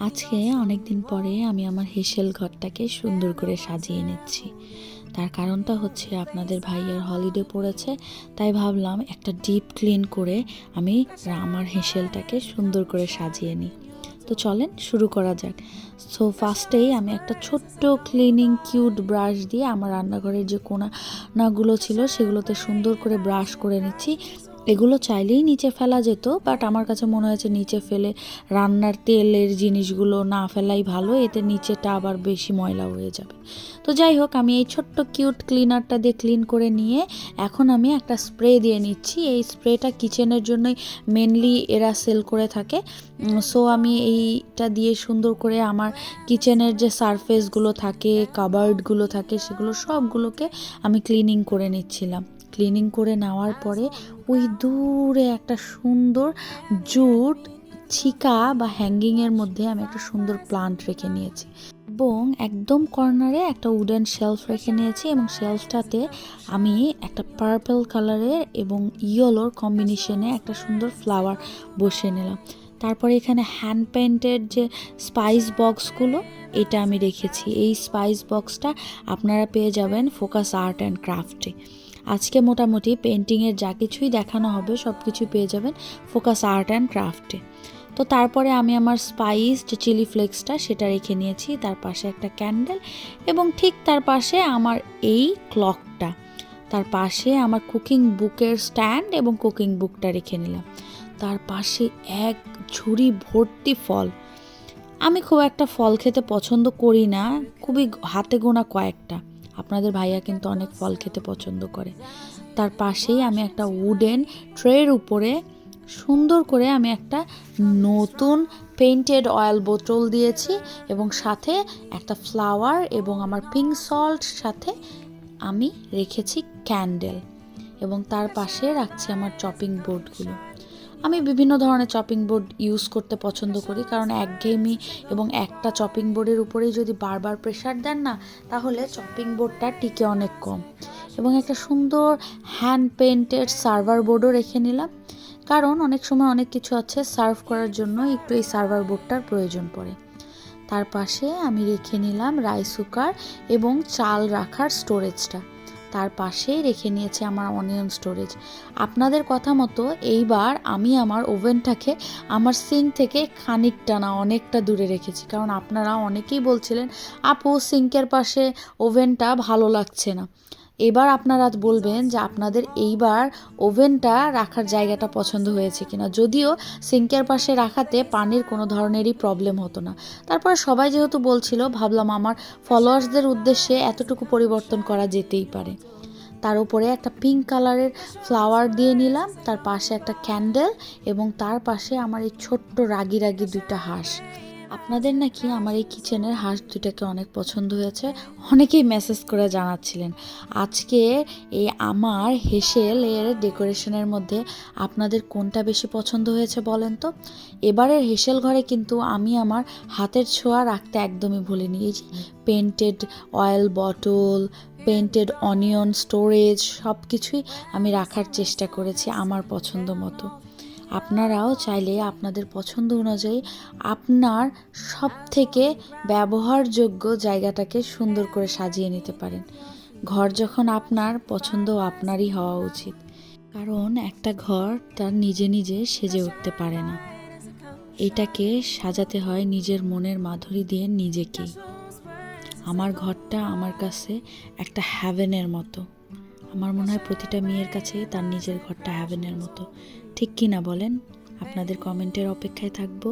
আজকে অনেক দিন পরে আমি আমার হেসেল ঘরটাকে সুন্দর করে সাজিয়ে নিচ্ছি। তার কারণটা হচ্ছে আপনাদের ভাইয়ার হলিডে পড়েছে, তাই ভাবলাম একটা ডিপ ক্লিন করে আমি আমার হেসেলটাকে সুন্দর করে সাজিয়ে নিই। তো চলেন শুরু করা যাক। সো ফার্স্টেই আমি একটা ছোট্ট ক্লিনিং কিউট ব্রাশ দিয়ে আমার রান্নাঘরের যে কোনাগুলো ছিল সেগুলোতে সুন্দর করে ব্রাশ করে নিচ্ছি। এগুলো চাইলেই নিচে ফেলা যেত, বাট আমার কাছে মনে হয়েছে নিচে ফেলে রান্নার তেলের জিনিসগুলো না ফেলাই ভালো, এতে নিচেটা আবার বেশি ময়লা হয়ে যাবে। তো যাই হোক, আমি এই ছোট্ট কিউট ক্লিনারটা দিয়ে ক্লিন করে নিয়ে এখন আমি একটা স্প্রে দিয়ে নিচ্ছি। এই স্প্রেটা কিচেনের জন্যই মেনলি এরা সেল করে থাকে। সো আমি এইটা দিয়ে সুন্দর করে আমার কিচেনের যে সারফেসগুলো থাকে, কাবার্ডগুলো থাকে, সেগুলো সবগুলোকে আমি ক্লিনিং করে নিচ্ছিলাম। ক্লিনিং করে নেওয়ার পরে ওই দূরে একটা সুন্দর জুট ছিকা বা হ্যাঙ্গিংয়ের মধ্যে আমি একটা সুন্দর প্লান্ট রেখে নিয়েছি এবং একদম কর্নারে একটা উডেন শেলফ রেখে নিয়েছি এবং শেলফটাতে আমি একটা পার্পল কালারের এবং ইয়েলোর কম্বিনেশনে একটা সুন্দর ফ্লাওয়ার বসিয়ে নিলাম। তারপরে এখানে হ্যান্ড পেইন্টেড যে স্পাইস বক্সগুলো, এটা আমি রেখেছি। এই স্পাইস বক্সটা আপনারা পেয়ে যাবেন ফোকাস আর্ট অ্যান্ড ক্রাফটে। আজকে মোটামুটি পেন্টিংয়ের যা কিছুই দেখানো হবে সব কিছু পেয়ে যাবেন ফোকাস আর্ট অ্যান্ড ক্রাফটে। তো তারপরে আমি আমার স্পাইস যে চিলি ফ্লেক্সটা সেটা রেখে নিয়েছি, তার পাশে একটা ক্যান্ডেল এবং ঠিক তার পাশে আমার এই ক্লকটা, তার পাশে আমার কুকিং বুকের স্ট্যান্ড এবং কুকিং বুকটা রেখে নিলাম। তার পাশে এক ঝুড়ি ভর্তি ফল। আমি খুব একটা ফল খেতে পছন্দ করি না, খুবই হাতে গোনা কয়েকটা। আপনাদের ভাইয়া কিন্তু অনেক ফল খেতে পছন্দ করে। তার পাশেই আমি একটা উডেন ট্রের উপরে সুন্দর করে আমি একটা নতুন পেইন্টেড অয়েল বোতল দিয়েছি এবং সাথে একটা ফ্লাওয়ার এবং আমার পিঙ্ক সল্ট, সাথে আমি রেখেছি ক্যান্ডেল এবং তার পাশে রাখছি আমার চপিং বোর্ডগুলো। আমি বিভিন্ন ধরনের চপিং বোর্ড ইউজ করতে পছন্দ করি, কারণ একঘেয়েমি এবং একটা চপিং বোর্ডের উপরেই যদি বারবার প্রেশার দেন না, তাহলে চপিং বোর্ডটা টিকে অনেক কম। এবং একটা সুন্দর হ্যান্ড পেইন্টেড সার্ভার বোর্ডও রেখে নিলাম, কারণ অনেক সময় অনেক কিছু আছে সার্ভ করার জন্য একটু এই সার্ভার বোর্ডটার প্রয়োজন পড়ে। তার পাশে আমি রেখে নিলাম রাইস কুকার এবং চাল রাখার স্টোরেজটা। তার পাশেই রেখে নিয়েছে আমার অনিয়ন স্টোরেজ। আপনাদের কথা মতো এইবার আমি আমার ওভেনটাকে আমার সিঙ্ক থেকে খানিকটা না অনেকটা দূরে রেখেছি, কারণ আপনারা অনেকেই বলছিলেন আপু সিঙ্কের পাশে ওভেনটা ভালো লাগছে না। এবার আপনারা বলবেন যে আপনাদের এইবার ওভেনটা রাখার জায়গাটা পছন্দ হয়েছে কিনা। যদিও সিঙ্কের পাশে রাখাতে পানির কোনো ধরনেরই প্রবলেম হতো না, তারপরে সবাই যেহেতু বলছিল ভাবলাম আমার ফলোয়ার্সদের উদ্দেশ্যে এতটুকু পরিবর্তন করা যেতেই পারে। তার উপরে একটা পিঙ্ক কালারের ফ্লাওয়ার দিয়ে নিলাম, তার পাশে একটা ক্যান্ডেল এবং তার পাশে আমার এই ছোট্ট রাগি রাগি দুইটা হাঁস। আপনাদের নাকি আমার এই কিচেনের হাঁস দুটাকে অনেক পছন্দ হয়েছে, অনেকেই মেসেজ করে জানাচ্ছিলেন। আজকে এই আমার হেসেল এর ডেকোরেশনের মধ্যে আপনাদের কোনটা বেশি পছন্দ হয়েছে বলেন তো। এবারের হেসেল ঘরে কিন্তু আমি আমার হাতের ছোঁয়া রাখতে একদমই ভুলিনি। এই যে painted oil bottle, painted onion storage, সব কিছুই আমি রাখার চেষ্টা করেছি আমার পছন্দ মতো। আপনারাও চাইলে আপনাদের পছন্দ অনুযায়ী আপনার সব থেকে ব্যবহারযোগ্য জায়গাটাকে সুন্দর করে সাজিয়ে নিতে পারেন। ঘর যখন আপনার পছন্দ, আপনারই হওয়া উচিত, কারণ একটা ঘর তার নিজে নিজে সেজে উঠতে পারে না। এটাকে সাজাতে হয় নিজের মনের মাধুরী দিয়ে নিজেকেই। আমার ঘরটা আমার কাছে একটা হ্যাভেনের মতো। আমার মনে হয় প্রতিটা মেয়ের কাছে তার নিজের ঘরটা হ্যাভেনের মতো। ঠিক কি না বলেন? আপনাদের কমেন্টের অপেক্ষায় থাকবো।